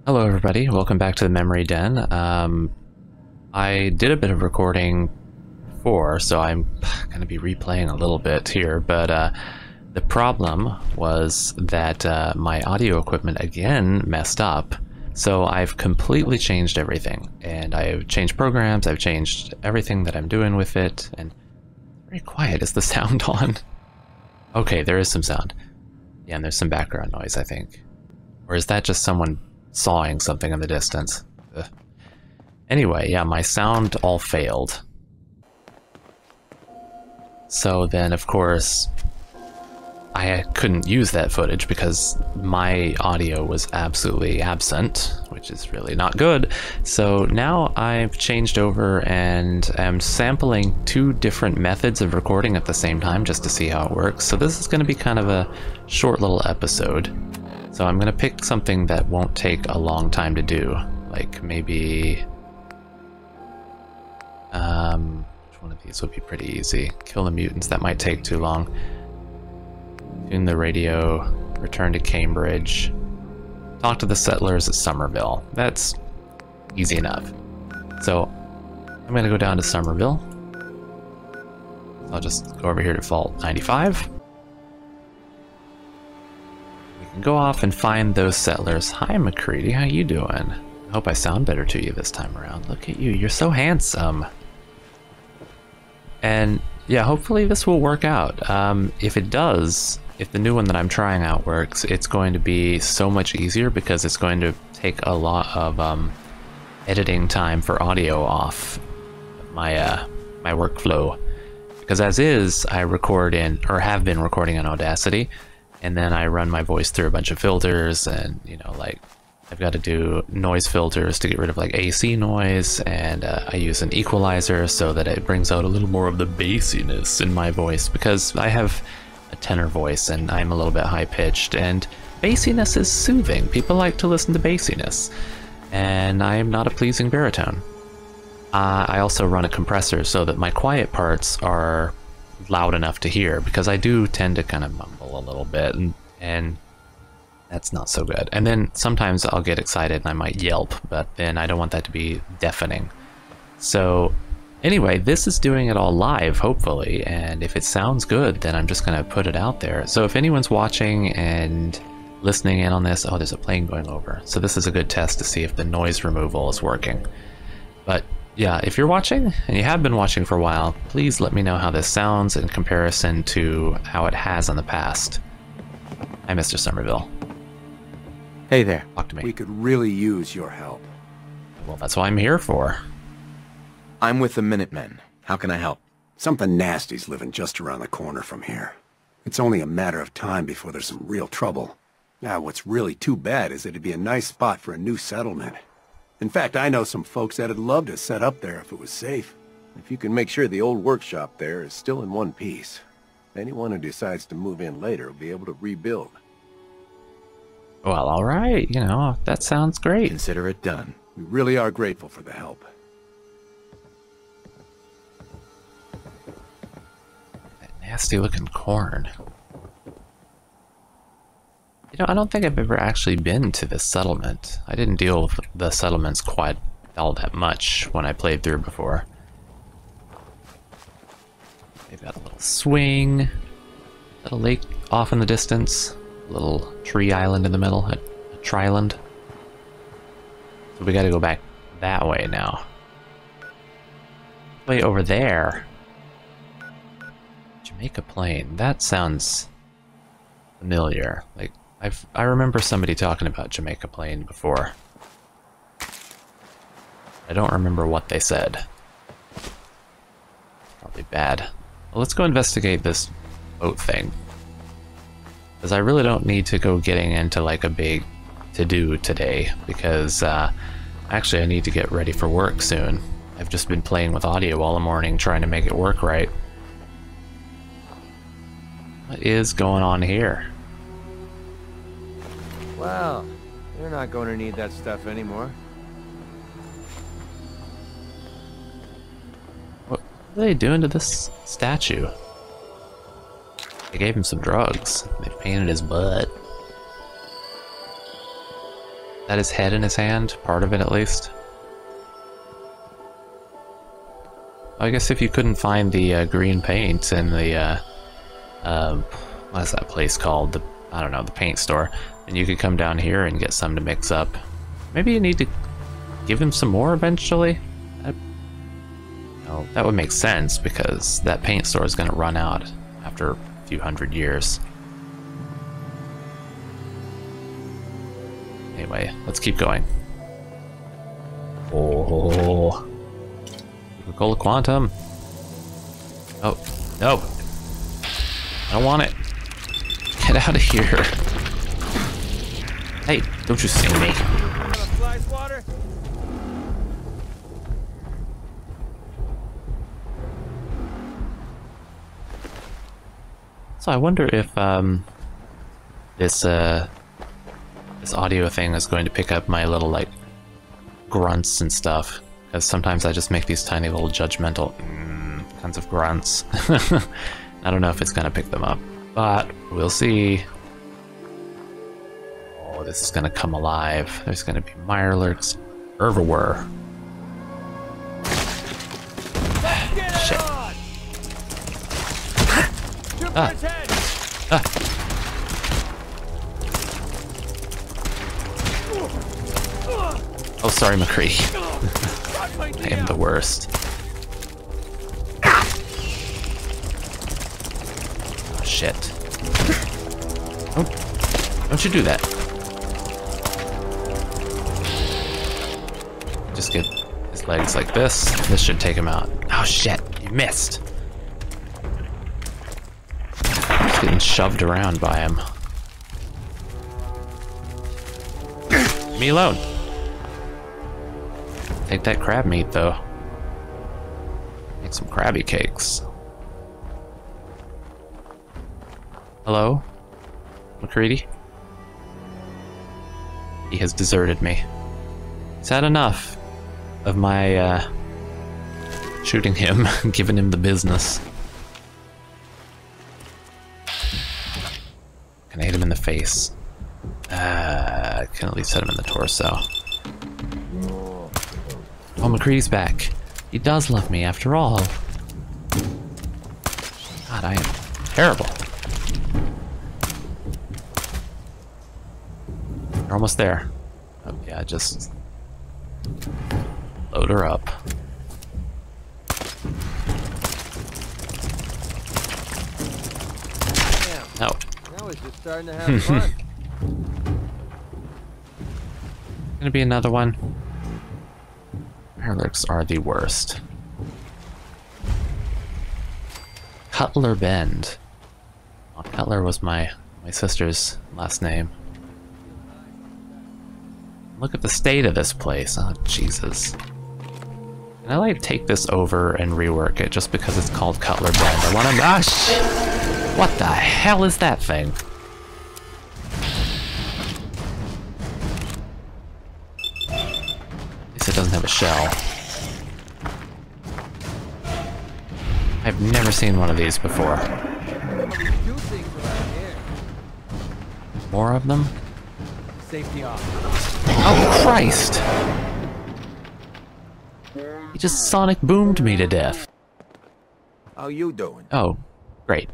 Hello everybody, welcome back to the Memory Den. I did a bit of recording before, so I'm going to be replaying a little bit here, but the problem was that my audio equipment again messed up, so I've completely changed everything, and I've changed programs, I've changed everything that I'm doing with it, and very quiet. Is the sound on? Okay, there is some sound. Yeah, and there's some background noise, I think. Or is that just someone sawing something in the distance? Ugh. Anyway, yeah, my sound all failed. So then, of course, I couldn't use that footage because my audio was absolutely absent, which is really not good. So now I've changed over and am sampling two different methods of recording at the same time just to see how it works. So this is going to be kind of a short little episode. So I'm going to pick something that won't take a long time to do, like maybe, which one of these would be pretty easy? Kill the mutants, that might take too long. Tune the radio, return to Cambridge, talk to the settlers at Somerville. That's easy enough. So I'm going to go down to Somerville. I'll just go over here to Vault 95. Go off and find those settlers. Hi, MacDreamy, how you doing? I hope I sound better to you this time around. Look at you, you're so handsome. And yeah, hopefully this will work out. If it does, if the new one that I'm trying out works, it's going to be so much easier because it's going to take a lot of editing time for audio off my my workflow. Because as is, I record in, or have been recording in Audacity, and then I run my voice through a bunch of filters, and you know, like I've got to do noise filters to get rid of like AC noise, and I use an equalizer so that it brings out a little more of the bassiness in my voice, because I have a tenor voice and I'm a little bit high-pitched, and bassiness is soothing. People like to listen to bassiness, and I am not a pleasing baritone. I also run a compressor so that my quiet parts are loud enough to hear, because I do tend to kind of mumble a little bit, and that's not so good. And then sometimes I'll get excited and I might yelp, but then I don't want that to be deafening. So anyway, this is doing it all live, hopefully, and if it sounds good, then I'm just going to put it out there. So if anyone's watching and listening in on this, oh, there's a plane going over. So this is a good test to see if the noise removal is working. But yeah, if you're watching, and you have been watching for a while, please let me know how this sounds in comparison to how it has in the past. Hi, Mr. Somerville. Hey there. Talk to me. We could really use your help. Well, that's what I'm here for. I'm with the Minutemen. How can I help? Something nasty's living just around the corner from here. It's only a matter of time before there's some real trouble. Now, what's really too bad is it'd be a nice spot for a new settlement. In fact, I know some folks that'd love to set up there if it was safe. If you can make sure the old workshop there is still in one piece, anyone who decides to move in later will be able to rebuild. Well, all right, you know, that sounds great. Consider it done. We really are grateful for the help. That nasty looking corn. You know, I don't think I've ever actually been to this settlement. I didn't deal with the settlements quite all that much when I played through before. They've got a little swing, a little lake off in the distance, a little tree island in the middle, a tri-island. So we gotta go back that way now. Way over there. Jamaica Plain, that sounds familiar. Like, I remember somebody talking about Jamaica Plain before. I don't remember what they said. Probably bad. Well, let's go investigate this boat thing. Because I really don't need to go getting into like a big to-do today, because actually I need to get ready for work soon. I've just been playing with audio all the morning trying to make it work right. What is going on here? Well, you're not going to need that stuff anymore. What are they doing to this statue? They gave him some drugs. They painted his butt. that his head in his hand? Part of it, at least. I guess if you couldn't find the green paint in the, what is that place called? I don't know, the paint store. And you could come down here and get some to mix up. Maybe you need to give him some more eventually? No, that would make sense because that paint store is going to run out after a few hundred years. Anyway, let's keep going. Oh, Coca-Cola Quantum. Oh, no. I don't want it. Get out of here. Hey, don't you see me. So I wonder if this audio thing is going to pick up my little like grunts and stuff, because sometimes I just make these tiny little judgmental kinds of grunts. I don't know if it's gonna pick them up, but we'll see. Oh, this is gonna come alive. There's gonna be mirelurks everywhere. Shit. Oh, sorry, MacDreamy. I am the worst. Oh, shit. Don't you do that. Just get his legs like this. This should take him out. Oh, shit. You missed. Just getting shoved around by him. Leave me alone. Take that crab meat, though. Make some crabby cakes. Hello? MacDreamy? He has deserted me. He's had enough of my, shooting him, giving him the business. Can I hit him in the face? I can at least hit him in the torso. Oh, MacDreamy's back. He does love me after all. God, I am terrible. You're almost there. Oh yeah, just load her up. No. Now we're just starting to have fun. Gonna be another one. Mirelurks are the worst. Cutler Bend. Oh, Cutler was my sister's last name. Look at the state of this place. Oh, Jesus. Can I, like, take this over and rework it just because it's called Cutler Bend? I want to... Ah, shit! What the hell is that thing? At least it doesn't have a shell. I've never seen one of these before. More of them? Safety off. Oh, Christ! He just sonic boomed me to death. How you doing? Oh, great.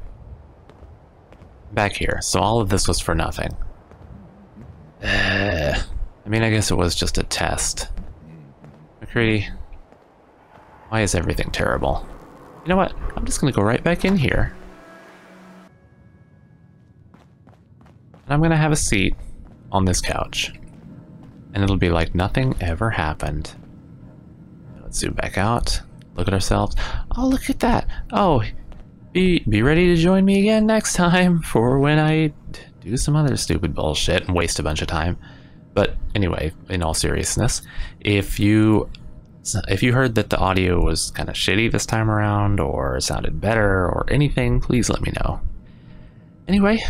Back here. So all of this was for nothing. I mean, I guess it was just a test. MacDreamy, why is everything terrible? You know what? I'm just gonna go right back in here. And I'm gonna have a seat on this couch. And it'll be like nothing ever happened. Let's zoom back out. Look at ourselves. Oh, look at that. Oh, be ready to join me again next time for when I do some other stupid bullshit and waste a bunch of time. But anyway, in all seriousness, if you heard that the audio was kind of shitty this time around or sounded better or anything, please let me know. Anyway,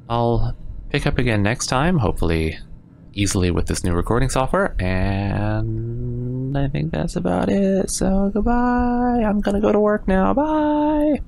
I'll pick up again next time, hopefully easily with this new recording software, and I think that's about it. So goodbye. I'm gonna go to work now. Bye.